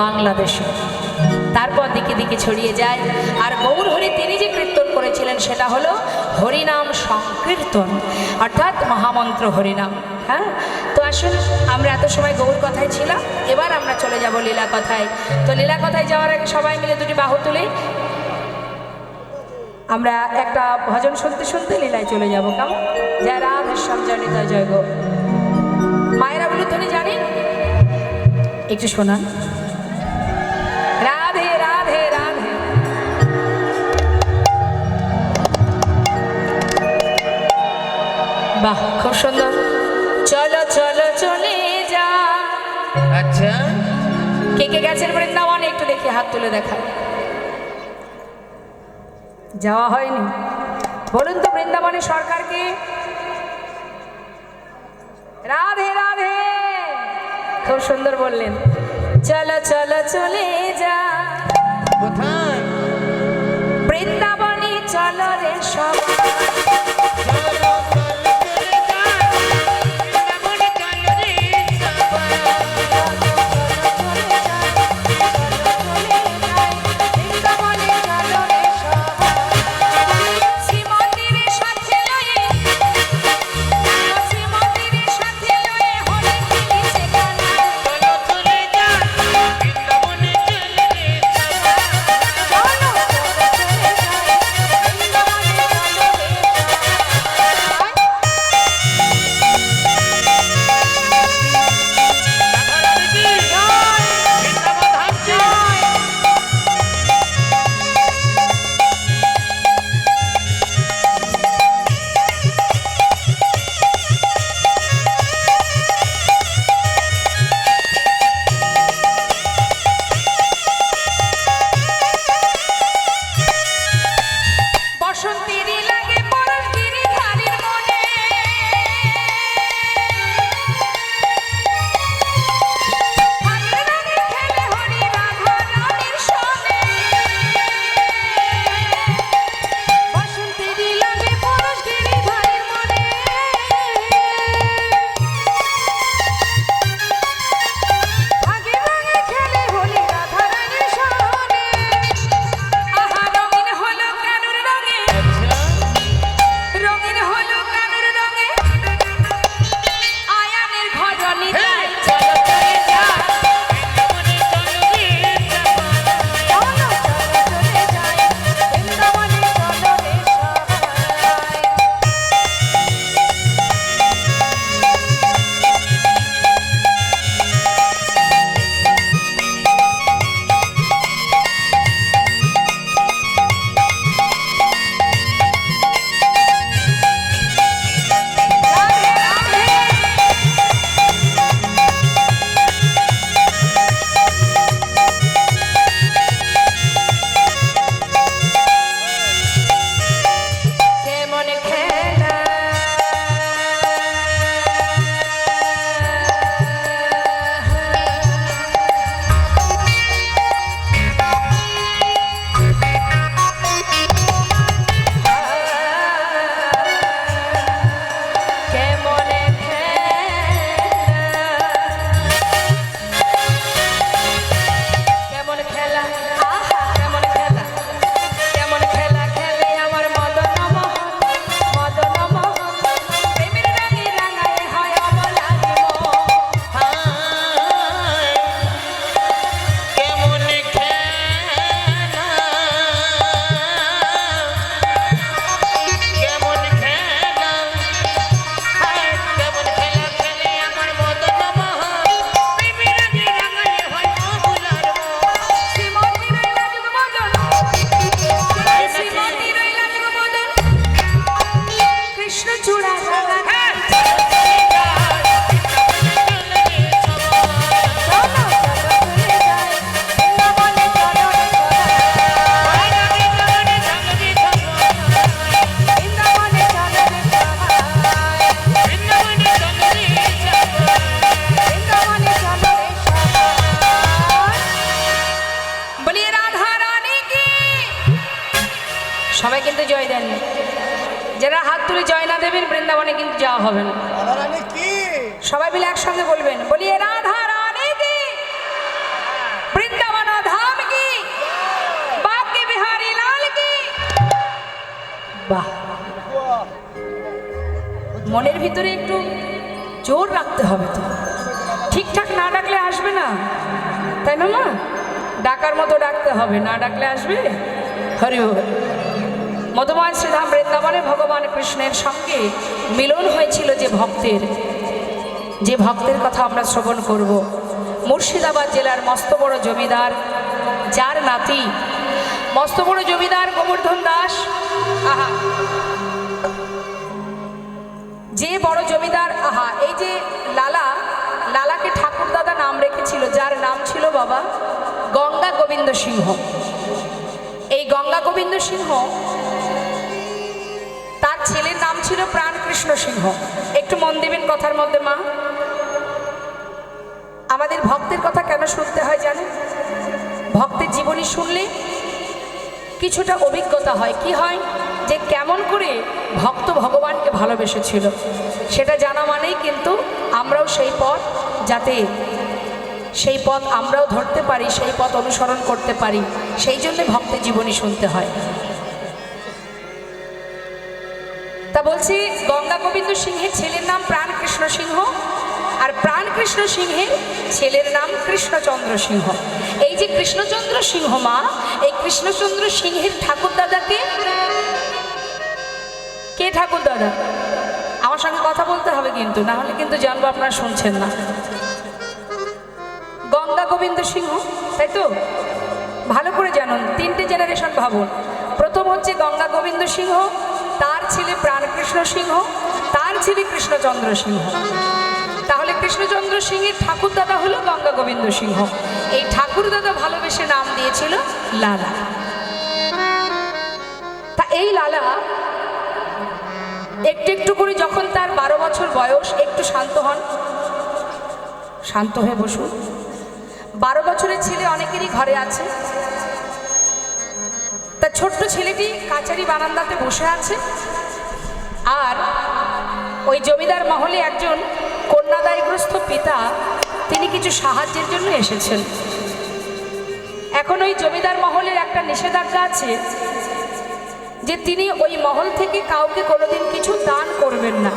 বাংলাদেশে। তারপর দিকে দিকে ছড়িয়ে যায়। আর গৌর হরি তিনি যে কীর্তন করেছিলেন সেটা হলো হরিনাম সংকীর্তন, অর্থাৎ মহামন্ত্র হরিনাম। হ্যাঁ, তো আসুন, আমরা এত সময় গৌর কথায় ছিলাম, এবার আমরা চলে যাব লীলা কথায়। তো লীলা কথায় যাওয়ার আগে সবাই মিলে দুটি বাহু তুলে আমরা একটা ভজন শুনতে শুনতে লীলায় চলে যাব। কেমন? জয় রাধেশ্যাম জনিতা জয় গো। মায়েরা বলে তুমি জানি একটু শোনা। রাধে রাধে রাধে। বাহ, খুব সুন্দর। চলো চলো চলে যা। আচ্ছা, কে কে গেছেন বৃন্দাবনে একটু দেখি হাত তুলে দেখা। যাওয়া হয়নি? বলুন তো বৃন্দাবনের সরকারকে। রাধে রাধে, খুব সুন্দর বললেন। চলো চলো চলে যা। কোথায়? বৃন্দাবনে চলো রে সবাই। সবাই কিন্তু জয় দেন। যারা হাত তুলে জয় না দেবেন বৃন্দাবনে কিন্তু যাওয়া হবে না। সবাই মিলে একসঙ্গে বলবেন, বলিয়ে রাধা রানী কি। ভিতরে একটু জোর রাখতে হবে তো, ঠিকঠাক না ডাকলে আসবে না, তাই না মা? ডাকার মতো ডাকতে হবে, না ডাকলে আসবে? হরি বল। মধুময় শ্রীধাম বৃন্দাবনে ভগবান কৃষ্ণের সঙ্গে মিলন হয়েছিল যে ভক্তের কথা আমরা শ্রবণ করব। মুর্শিদাবাদ জেলার মস্ত বড় জমিদার, যার নাতি মস্ত বড় জমিদার গোবর্ধন দাস। আহা, যে বড় জমিদার, আহা, এই যে লালাকে ঠাকুরদাদা নাম রেখেছিল, যার নাম ছিল বাবা গঙ্গা গোবিন্দ সিংহ। এই গঙ্গা গোবিন্দ সিংহ, তার ছেলের নাম ছিল প্রাণকৃষ্ণ সিংহ। একটু মন দিবেন কথার মধ্যে মা। আমাদের ভক্তের কথা কেন শুনতে হয় জানেন? ভক্তের জীবনী শুনলে কিছুটা অভিজ্ঞতা হয়। কি হয়? যে কেমন করে ভক্ত ভগবানকে ভালোবেসেছিল, সেটা জানা মানেই কিন্তু আমরাও সেই পথ, যাতে সেই পথ আমরাও ধরতে পারি, সেই পথ অনুসরণ করতে পারি, সেই জন্য ভক্তের জীবনী শুনতে হয়। তা বলছি, গঙ্গা গোবিন্দ সিংহের ছেলের নাম প্রাণকৃষ্ণ সিংহ, আর প্রাণকৃষ্ণ সিংহের ছেলের নাম কৃষ্ণচন্দ্র সিংহ। এই যে কৃষ্ণচন্দ্র সিংহ মা, এই কৃষ্ণচন্দ্র সিংহের ঠাকুরদাদাকে, কে ঠাকুরদাদা? আমার সঙ্গে কথা বলতে হবে কিন্তু, না হলে কিন্তু জানবো আপনারা শুনছেন না। গঙ্গা গোবিন্দ সিংহ, তাই তো? ভালো করে জানুন, তিনটে জেনারেশন ভাবুন। প্রথম হচ্ছে গঙ্গা গোবিন্দ সিংহ, তার ছেলে প্রাণকৃষ্ণ সিংহ, তার ছেলে কৃষ্ণচন্দ্র সিংহ। তাহলে কৃষ্ণচন্দ্র সিংহের ঠাকুরদাদা হলো গঙ্গা গোবিন্দ সিংহ। এই ঠাকুরদাদা ভালোবেসে নাম দিয়েছিল লালা। তা এই লালা একটু একটু করে যখন তার 12 বছর বয়স, একটু শান্ত হন, শান্ত হয়ে বসুন। 12 বছরের ছেলে অনেকেরই ঘরে আছে। তার ছোট্ট ছেলেটি কাচারি বারান্দাতে বসে আছে, আর ওই জমিদার মহলে একজন কন্যাদায়গ্রস্ত পিতা, তিনি কিছু সাহায্যের জন্য এসেছেন। এখন ওই জমিদার মহলের একটা নিষেধাজ্ঞা আছে যে তিনি ওই মহল থেকে কাউকে কোনোদিন কিছু দান করবেন না,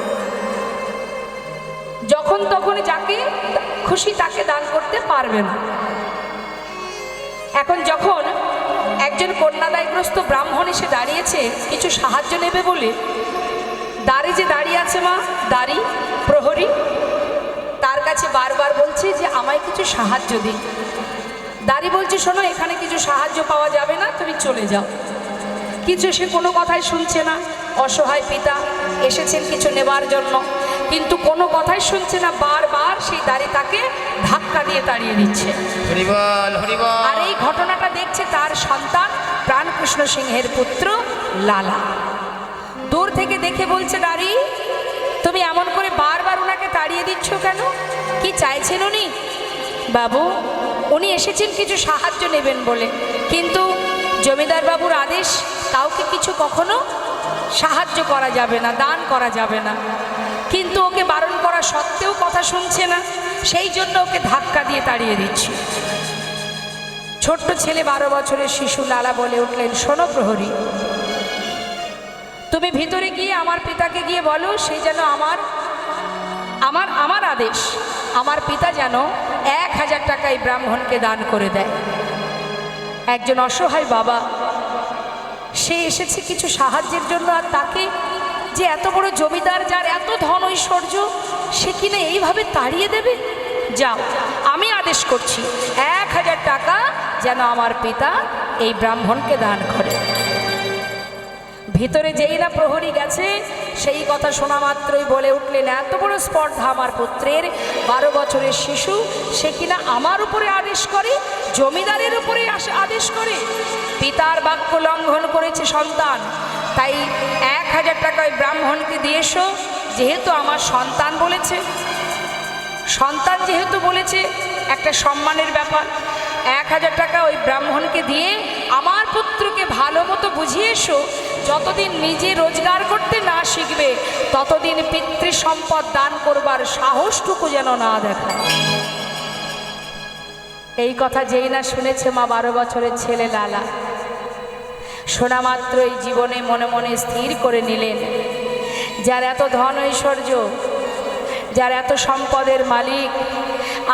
যখন তখন যাকে খুশি তাকে দান করতে পারবেন। এখন যখন একজন কন্যাদায়গ্রস্ত ব্রাহ্মণ এসে দাঁড়িয়েছে কিছু সাহায্য নেবে বলে, দাঁড়ি যে দাঁড়িয়ে আছে মা, দাঁড়ি প্রহরী, তার কাছে বারবার বলছে যে আমায় কিছু সাহায্য দিন। দাঁড়ি বলছে, শোনো, এখানে কিছু সাহায্য পাওয়া যাবে না, তুমি চলে যাও। কিছু সে কোনো কথাই শুনছে না। অসহায় পিতা এসেছেন কিছু নেবার জন্য, কিন্তু কোনো কথাই শুনছে না। বারবার সেই দাঁড়ি তাকে ধাক্কা দিয়ে তাড়িয়ে দিচ্ছে। আর এই ঘটনাটা দেখছে তার সন্তান প্রাণকৃষ্ণ সিংহের পুত্র লালা। দূর থেকে দেখে বলছে, দাঁড়ি, তুমি এমন করে বারবার ওনাকে তাড়িয়ে দিচ্ছ কেন? কি চাইছেন উনি? বাবু, উনি এসেছেন কিছু সাহায্য নেবেন বলে, কিন্তু জমিদার বাবুর আদেশ, কাউকে কিছু কখনো সাহায্য করা যাবে না, দান করা যাবে না। কিন্তু ওকে বারণ করা সত্ত্বেও কথা শুনছে না, সেই জন্য ওকে ধাক্কা দিয়ে তাড়িয়ে দিচ্ছি। ছোট্ট ছেলে 12 বছরের শিশু লালা বলে উঠলেন, শোনো প্রহরী, তুমি ভিতরে গিয়ে আমার পিতাকে গিয়ে বলো, সেই যেন আমার আদেশ, আমার পিতা যেন 1000 টাকা এই ব্রাহ্মণকে দান করে দেয়। একজন অসহায় বাবা, সে এসেছে কিছু সাহায্যের জন্য, আর তাকে যে এত বড় জমিদার, যার এত ধন ঐশ্বর্য, সে কিনা এইভাবে তাড়িয়ে দেবে? যাও, আমি আদেশ করছি 1000 টাকা যেন আমার পিতা এই ব্রাহ্মণকে দান করে। ভিতরে যেই না প্রহরী গেছে, সেই কথা শোনা মাত্রই বলে উঠলেন, এত বড় স্পর্ধা আমার পুত্রের, 12 বছরের শিশু, সে কিনা আমার উপরে আদেশ করে, জমিদারের উপরে আদেশ করে। পিতার বাক্য লঙ্ঘন করেছে সন্তান, তাই 1000 টাকা ওই ব্রাহ্মণকে দিয়ে এসো। যেহেতু আমার সন্তান বলেছে, সন্তান যেহেতু বলেছে, একটা সম্মানের ব্যাপার। 1000 টাকা ওই ব্রাহ্মণকে দিয়ে আমার পুত্রকে ভালো মতো বুঝিয়ে এসো, যতদিন নিজে রোজগার করতে না শিখবে, ততদিন পিতৃ সম্পদ দান করবার সাহসটুকু যেন না দেখায়। এই কথা যেই না শুনেছে মা 12 বছরের ছেলে লালা, শোনা মাত্রই জীবনে মনে মনে স্থির করে নিলেন, যার এত ধন ঐশ্বর্য, যার এত সম্পদের মালিক,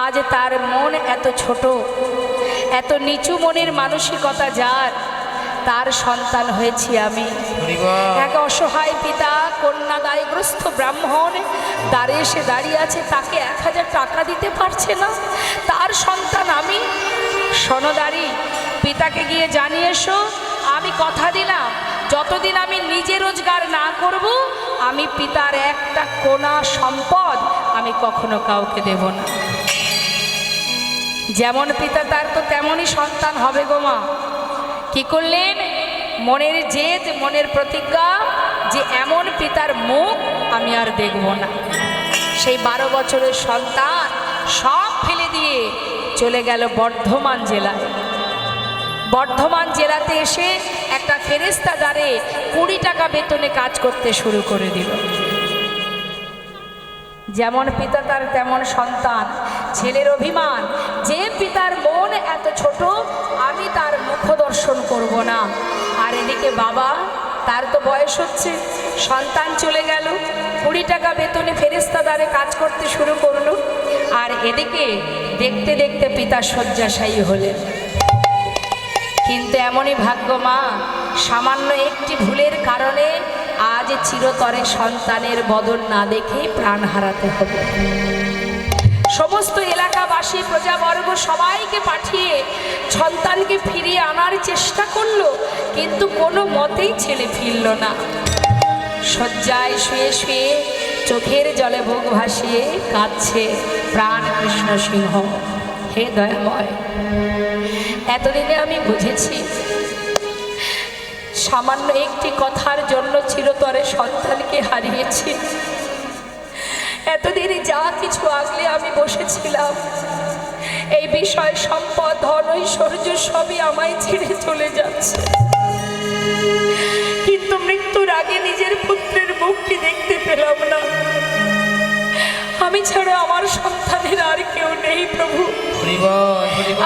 আজ তার মন এত ছোট, এত নিচু মনের মানসিকতা যার, তার সন্তান হয়েছি আমি। এক অসহায় পিতা, কন্যা দায়গ্রস্ত ব্রাহ্মণ দ্বারে এসে দাঁড়িয়ে আছে, তাকে 1000 টাকা দিতে পারছে না, তার সন্তান আমি। সনদারি, পিতাকে গিয়ে জানিয়ে এসো, আমি কথা দিলাম যতদিন আমি নিজে রোজগার না করব, আমি পিতার একটা কোনা সম্পদ আমি কখনো কাউকে দেব না। যেমন পিতা তার তো তেমনই সন্তান হবে গো মা। কি করলেন? মনের জেদ, মনের প্রতিজ্ঞা যে এমন পিতার মুখ আমি আর দেখব না। সেই 12 বছরের সন্তান সব ফেলে দিয়ে চলে গেল বর্ধমান জেলায়। বর্ধমান জেলাতে এসে একটা ফেরেস্তাগারে 20 টাকা বেতনে কাজ করতে শুরু করে দিল। যেমন পিতা তার তেমন সন্তান। ছেলের অভিমান যে পিতার মন এত ছোট, আমি তার মুখ দর্শন করব না। আর এদিকে বাবা, তার তো বয়স হচ্ছে, সন্তান চলে গেল, 20 টাকা বেতনে ফেরেস্তাদারে কাজ করতে শুরু করলো। আর এদিকে দেখতে দেখতে পিতা শয্যাশায়ী হলেন। কিন্তু এমনই ভাগ্য মা, সামান্য একটি ভুলের কারণে আজ চিরতরে সন্তানের বদন না দেখে প্রাণ হারাতে হবে। সমস্ত এলাকাবাসী, প্রজাবর্গ সবাইকে পাঠিয়ে সন্তানকে ফিরিয়ে আনার চেষ্টা করলো, কিন্তু কোনো মতেই ছেলে ফিরল না। শয্যায় শুয়ে শুয়ে চোখের জলে বুক ভাসিয়ে কাঁদছে প্রাণ কৃষ্ণ সিংহ। হে দয়াময়, এতদিনে আমি বুঝেছি সামান্য একটি কথার জন্য চিরতরে সন্তানকে হারিয়েছি। এতদিনই যা কিছু আগলে আমি বসেছিলাম, এই বিষয়, সম্পদ, ধন, ঐশ্বর্য সবই আমায় ছেড়ে চলে যাচ্ছে। কিন্তু মৃত্যুর আগে নিজের পুত্রের মুখটি দেখতে পেলাম না। আমি ছাড়া আমার সন্তানের আর কেউ নেই প্রভু।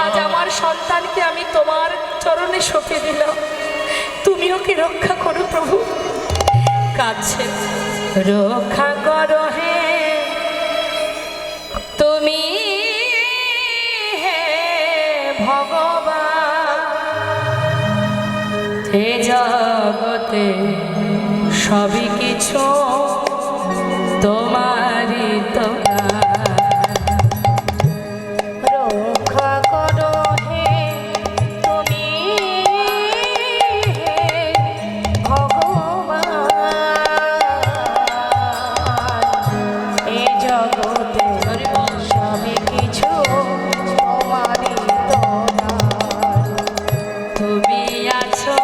আজ আমার সন্তানকে আমি তোমার চরণে সঁপে দিলাম, তুমি ওকে রক্ষা করো প্রভু। কাছে রক্ষা করো হে তুমি, হে ভগবান। হে জগতে সবই কিছু তোমারই তো। রক্ষা করো হে তুমি, হে ভগবান। এ জগতে সবই কিছু তোমারই তো। তুমি আছো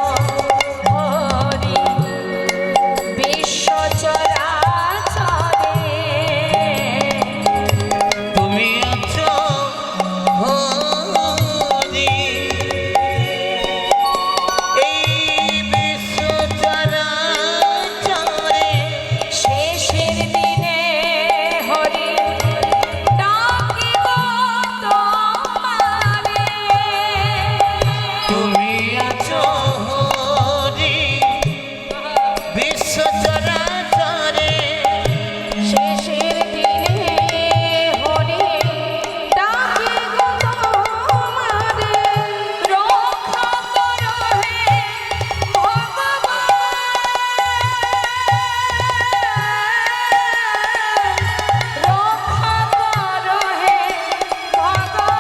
হরি বিশ্ব চরাচরে, তুমি আছো হরি এই বিশ্ব চরাচরে। শেষের দিনে হরি ডাকিব তোমারে। তুমি আছো হরি বিশ্ব চরাচরে। শেষের দিনে হরি ডাকিব তোমারে। রক্ষা করো হে ভগবান, রক্ষা করো হে ভগবান।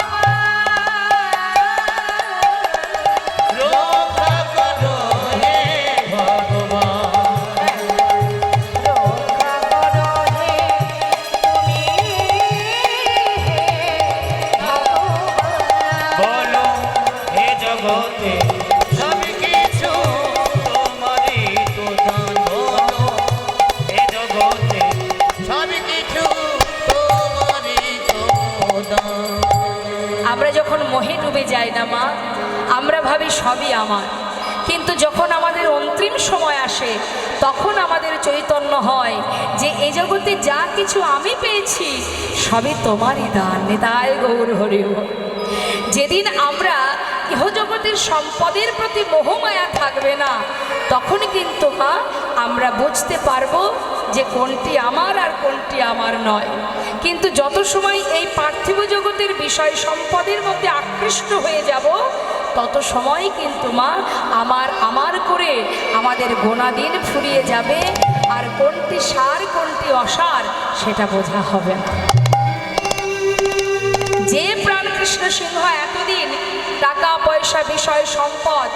রক্ষা করো হে ভগবান। রক্ষা করো হে তুমি, হে ভগবান। বলো হে জগতে সবই কিছু তোমারই তো দান। বলো হে জগতে সবই কিছু তোমারই তো দান। আমরা যখন মোহে ডুবে যাই না মা, আমরা ভাবি সবই আমার, কিন্তু যখন আমাদের অন্তিম সময় আসে তখন আমাদের চৈতন্য হয় যে এ জগতে যা কিছু আমি পেয়েছি সবই তোমারই দান। নিতাই গৌর হরি বল। যেদিন আমরা ইহজগতের সম্পদের প্রতি মোহমায়া থাকবে না, তখন কিন্তু মা আমরা বুঝতে পারবো যে কোনটি আমার আর কোনটি আমার নয়। কিন্তু যত সময় এই পার্থিব জগতের বিষয় সম্পদের মধ্যে আকৃষ্ট হয়ে যাব, তত সময় কিন্তু মা আমার আমার করে আমাদের গোনাদিন ফুরিয়ে যাবে, আর কোনটি সার কোনটি অসার সেটা বোঝা হবে না। যে প্রাণকৃষ্ণ সিংহ এতদিন টাকা পয়সা বিষয় সম্পদ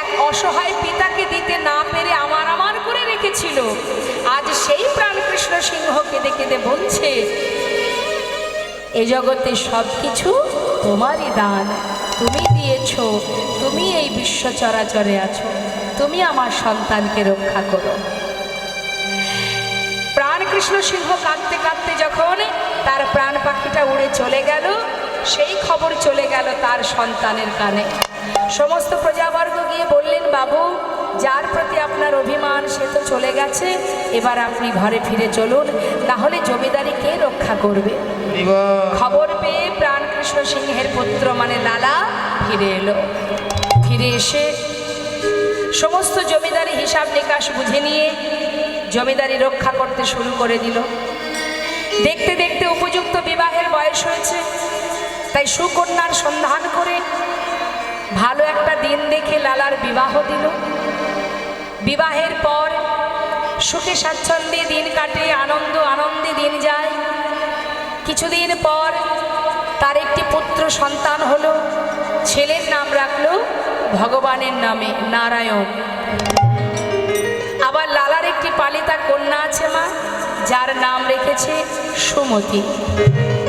এক অসহায় পিতাকে দিতে না পেরে আমার আমার করে রেখেছিল, আজ সেই প্রাণকৃষ্ণ সিংহ কেঁদে কেঁদে বলছে, এ জগতে সব কিছু তোমারই দান, তুমি দিয়েছ, তুমি এই বিশ্ব চরাচরে আছো, তুমি আমার সন্তানকে রক্ষা করো। প্রাণকৃষ্ণ সিংহ কাঁদতে কাঁদতে যখন তার প্রাণ পাখিটা উড়ে চলে গেল, সেই খবর চলে গেল তার সন্তানের কানে। সমস্ত প্রজাবর্গ গিয়ে বললেন, বাবু, যার প্রতি আপনার অভিমান সে তো চলে গেছে, এবার আপনি ঘরে ফিরে চলুন, তাহলে জমিদারি কে রক্ষা করবে। খবর পেয়ে প্রাণকৃষ্ণ সিংহের পুত্র মানে লালা ফিরে এলো। ফিরে এসে সমস্ত জমিদারি হিসাব নিকাশ বুঝে নিয়ে জমিদারি রক্ষা করতে শুরু করে দিল। দেখতে দেখতে উপযুক্ত বিবাহের বয়স হয়েছে, তাই সুকন্যার সন্ধান করে ভালো একটা দিন দেখে লালার বিবাহ দিল। বিবাহের পর সুখে স্বাচ্ছন্দ্যে দিন কাটে, আনন্দে দিন যায়। কিছুদিন পর তার একটি পুত্র সন্তান হলো। ছেলের নাম রাখলো ভগবানের নামে, নারায়ণ। আবার লালার একটি পালিতা কন্যা আছে মা, যার নাম রেখেছে সুমতি।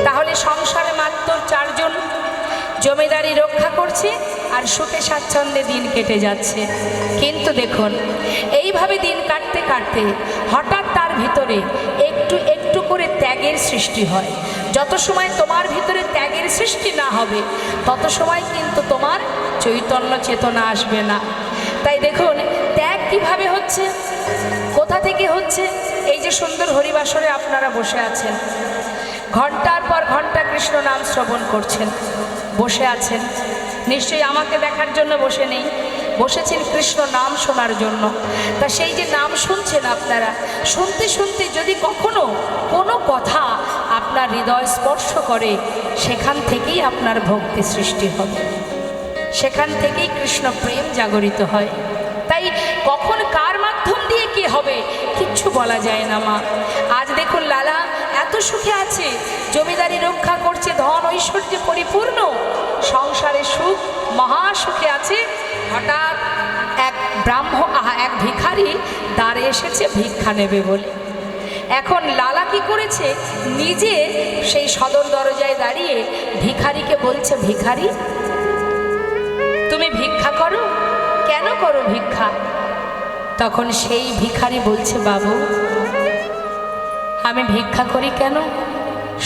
তাহলে সংসারে মাত্র 4 জন, জমিদারি রক্ষা করছে আর সুখে স্বাচ্ছন্দ্যে দিন কেটে যাচ্ছে। কিন্তু দেখুন, এইভাবে দিন কাটতে কাটতে হঠাৎ তার ভিতরে একটু একটু করে ত্যাগের সৃষ্টি হয়। যত সময় তোমার ভিতরে ত্যাগের সৃষ্টি না হবে, তত সময় কিন্তু তোমার চৈতন্য চেতনা আসবে না। তাই দেখুন, ত্যাগ কিভাবে হচ্ছে, কোথা থেকে হচ্ছে। এই যে সুন্দর হরিবাসরে আপনারা বসে আছেন, ঘন্টার পর ঘন্টা কৃষ্ণ নাম শ্রবণ করছেন, বসে আছেন, নিশ্চয়ই আমাকে দেখার জন্য বসে নেই, বসেছেন কৃষ্ণ নাম শোনার জন্য। তা সেই যে নাম শুনছেন আপনারা, শুনতে শুনতে যদি কখনো কোনো কথা আপনার হৃদয় স্পর্শ করে, সেখান থেকেই আপনার ভক্তি সৃষ্টি হবে, সেখান থেকেই কৃষ্ণ প্রেম জাগরিত হয়। তাই কখন কার মাধ্যম দিয়ে কি হবে কিচ্ছু বলা যায় না মা। আজ দেখুন, লালা এত সুখে আছে, জমিদারি রক্ষা করছে, ধন ঐশ্বর্যে পরিপূর্ণ, সংসারে সুখ, মহা সুখে আছে। হঠাৎ এক ভিখারি দ্বারে এসেছে ভিক্ষা নেবে বলে। এখন লালা কি করেছে, নিজে সেই সদর দরজায় দাঁড়িয়ে ভিখারিকে বলছে, ভিখারি তুমি ভিক্ষা করো, কেন করো ভিক্ষা? তখন সেই ভিখারি বলছে, বাবু আমি ভিক্ষা করি কেন,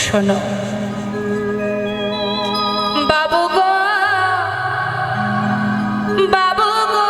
শোনো। বাবু গো, বাবু গো,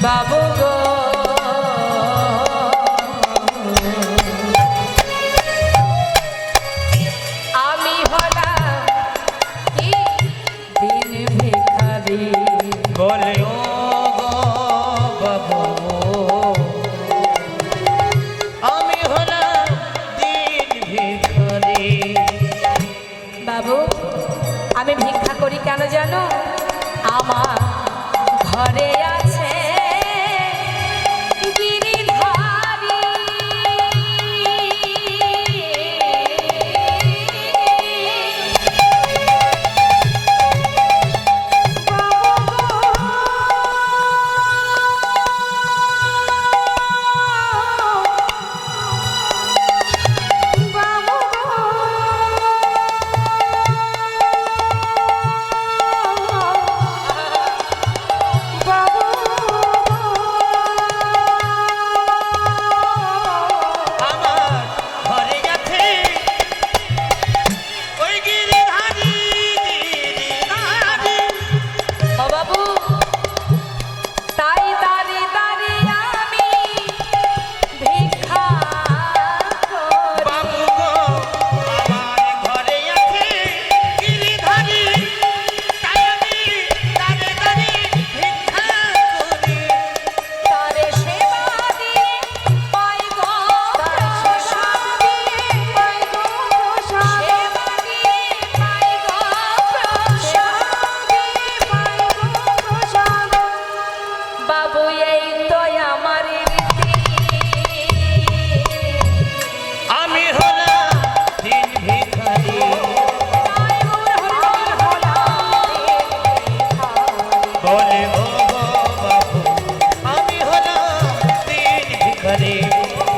বাবু গো, আমি হলাম কি দিন ভিখারি। বলে ও গো বাবু, আমি হলাম দিন ভিখারি। বাবু আমি ভিক্ষা করি কেন জানো? আমার ঘরে আছে গিরিধারী,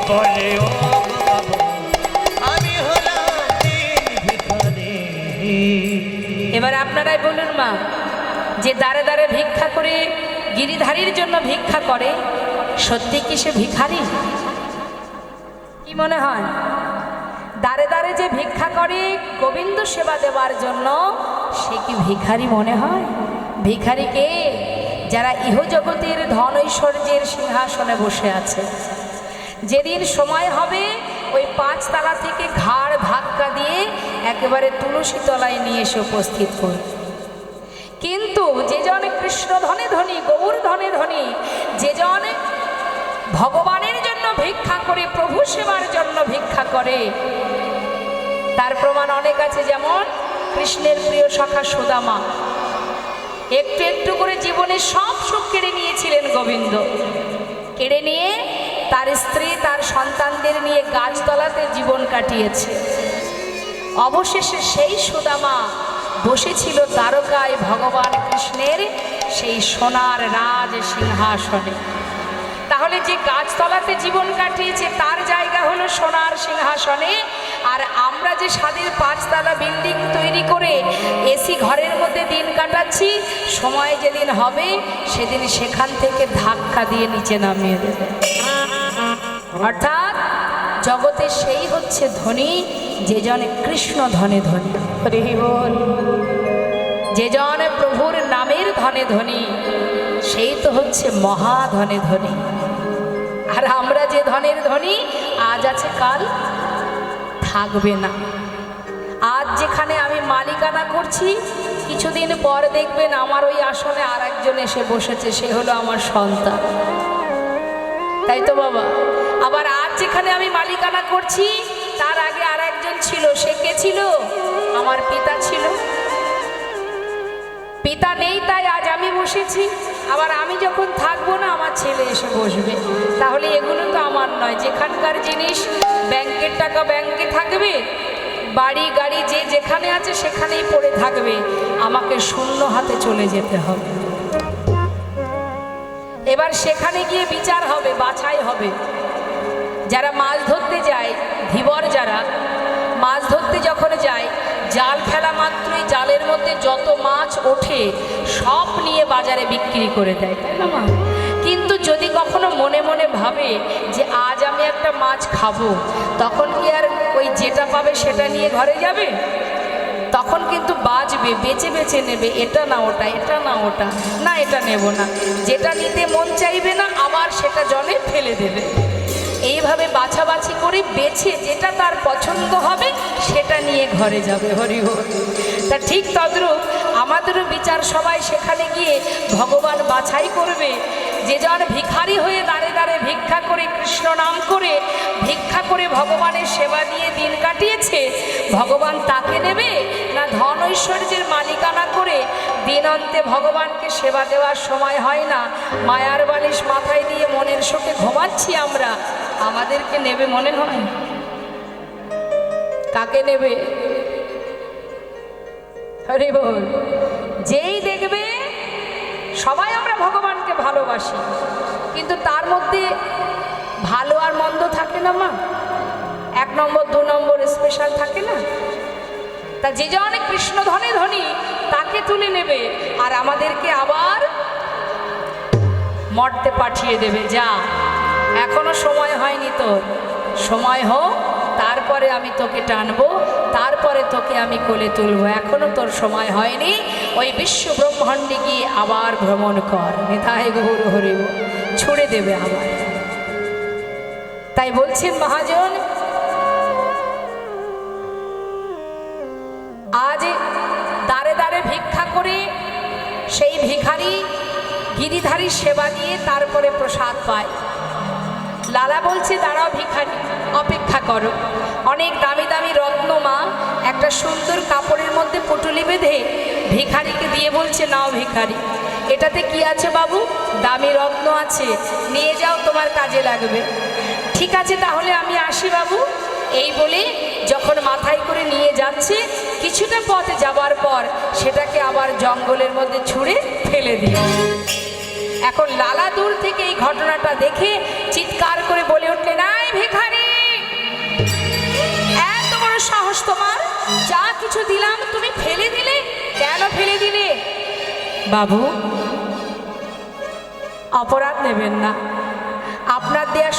বলে ও গো বাবু আমি হলাম দিন ভিখারি। এবার আপনারাই বলুন মা, যে দাঁড়ে দাঁড়ে ভিক্ষা করে গিরিধারীর জন্য ভিক্ষা করে, সত্যি কি সে ভিখারি? কি মনে হয়? দাঁড়ে দাঁড়ে যে ভিক্ষা করে গোবিন্দ সেবা দেওয়ার জন্য, সে কি ভিখারি মনে হয়? ভিখারি কে? যারা ইহজগতের ধন ঐশ্বর্যের সিংহাসনে বসে আছে। যেদিন সময় হবে ওই 5 তালা থেকে ঘাড় ধাক্কা দিয়ে একেবারে তুলসী তলায় নিয়ে এসে উপস্থিত করবে। কিন্তু যে জন কৃষ্ণ ধনে ধনী, গৌর ধনে ধনী, যে জন ভগবানের জন্য ভিক্ষা করে, প্রভু সেবার জন্য ভিক্ষা করে, তার প্রমাণ অনেক আছে। যেমন কৃষ্ণের প্রিয় সখা সুদামা একটু একটু করে জীবনের সব সুখ কেড়ে নিয়েছিলেন গোবিন্দ। কেড়ে নিয়ে তার স্ত্রী, তার সন্তানদের নিয়ে গাছতলাতে জীবন কাটিয়েছে। অবশেষে সেই সুদামা বসেছিল দ্বারকায় ভগবান কৃষ্ণের সেই সোনার রাজ সিংহাসনে। তাহলে যে গাছতলাতে জীবন কাটিয়েছে তার জায়গা হলো সোনার সিংহাসনে, আর আমরা যে স্বাদের 5 তালা বিল্ডিং তৈরি করে এসি ঘরের মধ্যে দিন কাটাচ্ছি, সময় যেদিন হবে সেদিন সেখান থেকে ধাক্কা দিয়ে নিচে নামিয়ে দেবে। অর্থাৎ জগতে সেই হচ্ছে ধনী যে জন কৃষ্ণ ধনে ধনী, যে জন প্রভুর নামের ধনে ধনী, সেই তো হচ্ছে মহাধনে ধনী। আর আমরা যে ধনের ধনী, আজ আছে কাল থাকবে না। আজ যেখানে আমি মালিকানা করছি, কিছুদিন পর দেখবেন আমার ওই আসনে আর একজন এসে বসেছে, সে হলো আমার সন্তান। তাই তো বাবা? আবার আজ যেখানে আমি মালিকানা করছি, তার আগে আর একজন ছিল, সে কে ছিল? আমার পিতা ছিল। পিতা নেই তাই আজ আমি বসেছি, আবার আমি যখন থাকবো না আমার ছেলে এসে বসবে। তাহলে এগুলো তো আমার নয়। যেখানকার জিনিস, ব্যাংকের টাকা ব্যাংকে থাকবে, বাড়ি গাড়ি যে যেখানে আছে সেখানেই পড়ে থাকবে, আমাকে শূন্য হাতে চলে যেতে হবে। এবার সেখানে গিয়ে বিচার হবে, বাছাই হবে। যারা মাছ ধরতে যায়, ধীবর যারা মাছ ধরতে যখন যায়, জাল ফেলা মাত্রই জালের মধ্যে যত মাছ ওঠে সব নিয়ে বাজারে বিক্রি করে দেয়, তাই না মা? কিন্তু যদি কখনো মনে মনে ভাবে যে আজ আমি একটা মাছ খাবো, তখন কি আর ওই যেটা পাবে সেটা নিয়ে ঘরে যাবে? তখন কিন্তু বাজবে, বেছে বেছে নেবে, এটা না ওটা, এটা না ওটা, না এটা নেব না। যেটা নিতে মন চাইবে না আবার সেটা জলে ফেলে দেবে। এইভাবে বাছাবাছি করে বেছে যেটা তার পছন্দ হবে সেটা নিয়ে ঘরে যাবে। হরি হরি। তা ঠিক তদ্রূপ আমাদেরও বিচার সবাই সেখানে গিয়ে ভগবান বাছাই করবে। যে জন ভিখারি হয়ে দাঁড়ে দাঁড়ে ভিক্ষা করে, কৃষ্ণ নাম করে ভিক্ষা করে ভগবানের সেবা দিয়ে দিন কাটিয়েছে, ভগবান তাকে নেবে, না ধন ঐশ্বর্যের মালিকানা করে দিন অন্তে ভগবানকে সেবা দেওয়ার সময় হয় না, মায়ার বালিশ মাথায় দিয়ে মনের শোকে ঘুমাচ্ছি আমরা, আমাদেরকে নেবে মনে হয়? কাকে নেবে? হরি বল। যেই দেখবে সবাই আমরা ভগবানকে ভালোবাসি, কিন্তু তার মধ্যে ভালো আর মন্দ থাকে না মা? 1 নম্বর 2 নম্বর স্পেশাল থাকে না? তা যে জন কৃষ্ণ ধনে ধনী তাকে তুলে নেবে, আর আমাদেরকে আবার মর্তে পাঠিয়ে দেবে। যা, এখনো সময় হয়নি তোর, সময় হোক তারপরে আমি তোকে টানবো, তারপরে তোকে আমি কোলে তুলবো, এখনো তোর সময় হয়নি। ওই বিশ্ব ব্রহ্মাণ্ডে গিয়ে আবার ভ্রমণ কর, নিতাই গৌর হরি বল, ছুড়ে দেবে আবার। তাই বলছেন মহাজন, আজ দাঁড়ে দাঁড়ে ভিক্ষা করে সেই ভিখারি গিরিধারী সেবা দিয়ে তারপরে প্রসাদ পায়। লালা বলছে, দাঁড়াও ভিখারি, অপেক্ষা করো। অনেক দামি দামি রত্ন মা একটা সুন্দর কাপড়ের মধ্যে পুটুলি বেঁধে ভিখারিকে দিয়ে বলছে, নাও ভিখারি, এটাতে কি আছে বাবু? দামি রত্ন আছে, নিয়ে যাও, তোমার কাজে লাগবে। ঠিক আছে, তাহলে আমি আসি বাবু। এই বলে যখন মাথায় করে নিয়ে যাচ্ছে, কিছুটা পথ যাবার পর সেটাকে আবার জঙ্গলের মধ্যে ছুঁড়ে ফেলে দিয়ে, এখন লালা দূর থেকে এই ঘটনাটা দেখে চিৎকার করে বলে উঠলেন, আয় ভিখারি, বাবু, অপরাধ নেবেন না। আপনার দেয়া